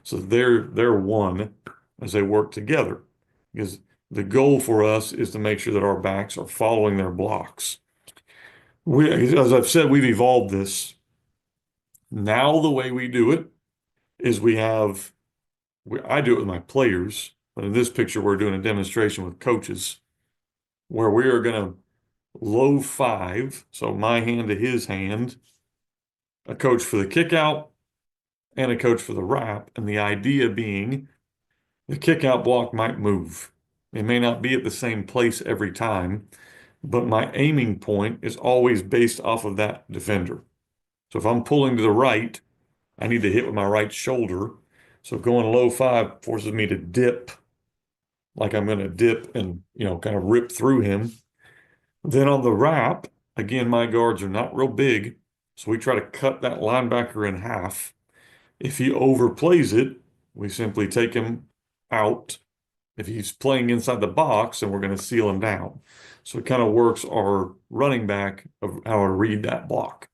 So they're one as they work together. Because the goal for us is to make sure that our backs are following their blocks. As I've said, we've evolved this. Now the way we do it is I do it with my players, but in this picture we're doing a demonstration with coaches where we are going to low five, so my hand to his hand, a coach for the kick out and a coach for the wrap. And the idea being the kick out block might move. It may not be at the same place every time, but my aiming point is always based off of that defender. So if I'm pulling to the right, I need to hit with my right shoulder. So going low five forces me to dip like I'm going to dip and, kind of rip through him. Then on the wrap, again, my guards are not real big. So we try to cut that linebacker in half. If he overplays it, we simply take him out. If he's playing inside the box, then we're going to seal him down. So it kind of works our running back of how to read that block.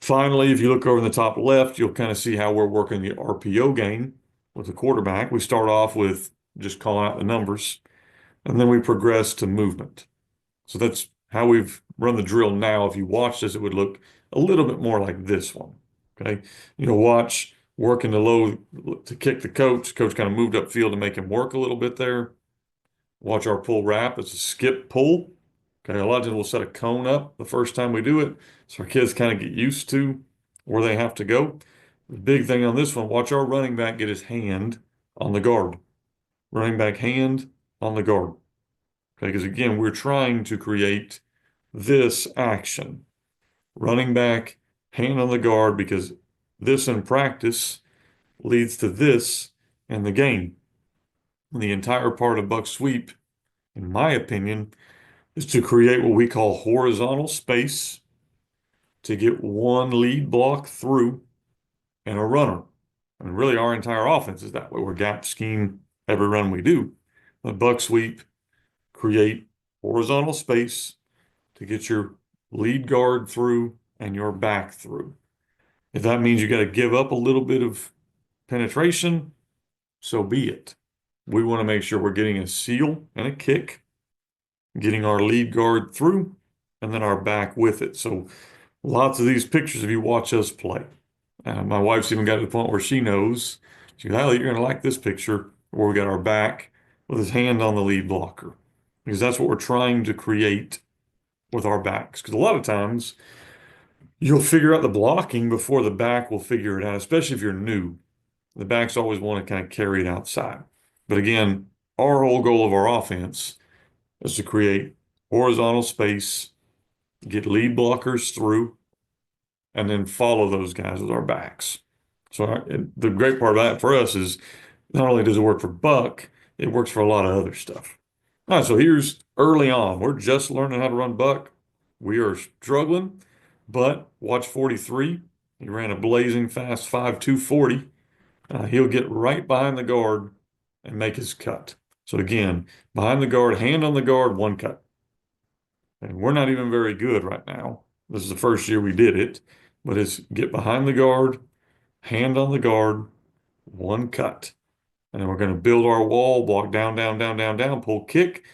Finally, if you look over in the top left, you'll kind of see how we're working the RPO game with the quarterback. We start off with just calling out the numbers, and then we progress to movement. So that's how we've run the drill now. If you watch this, it would look a little bit more like this one. Okay. Watch working the low to kick the coach. Coach kind of moved upfield to make him work a little bit there. Watch our pull wrap. It's a skip pull. Okay. A lot of times we'll set a cone up the first time we do it. So our kids kind of get used to where they have to go. The big thing on this one, watch our running back get his hand on the guard. Running back hand on the guard. Okay, because again, we're trying to create this action. Running back, hand on the guard, because this in practice leads to this in the game. The entire part of buck sweep, in my opinion, is to create what we call horizontal space to get one lead block through and a runner. And really, our entire offense is that way. We're gap scheme every run we do. The buck sweep, create horizontal space to get your lead guard through and your back through. If that means you got to give up a little bit of penetration, so be it. We want to make sure we're getting a seal and a kick, getting our lead guard through, and then our back with it. So lots of these pictures, if you watch us play. My wife's even got to the point where she knows, she goes, "Allie, you're going to like this picture where we got our back with his hand on the lead blocker." Because that's what we're trying to create with our backs. Because a lot of times you'll figure out the blocking before the back will figure it out, especially if you're new. The backs always want to kind of carry it outside. But again, our whole goal of our offense is to create horizontal space, get lead blockers through, and then follow those guys with our backs. So the great part about it for us is not only does it work for buck, it works for a lot of other stuff. All right, so here's early on. We're just learning how to run buck. We are struggling, but watch 43. He ran a blazing fast 5.240. He'll get right behind the guard and make his cut. So again, behind the guard, hand on the guard, one cut. And we're not even very good right now. This is the first year we did it, but it's get behind the guard, hand on the guard, one cut. And then we're going to build our wall, walk down, down, down, down, down, pull kick,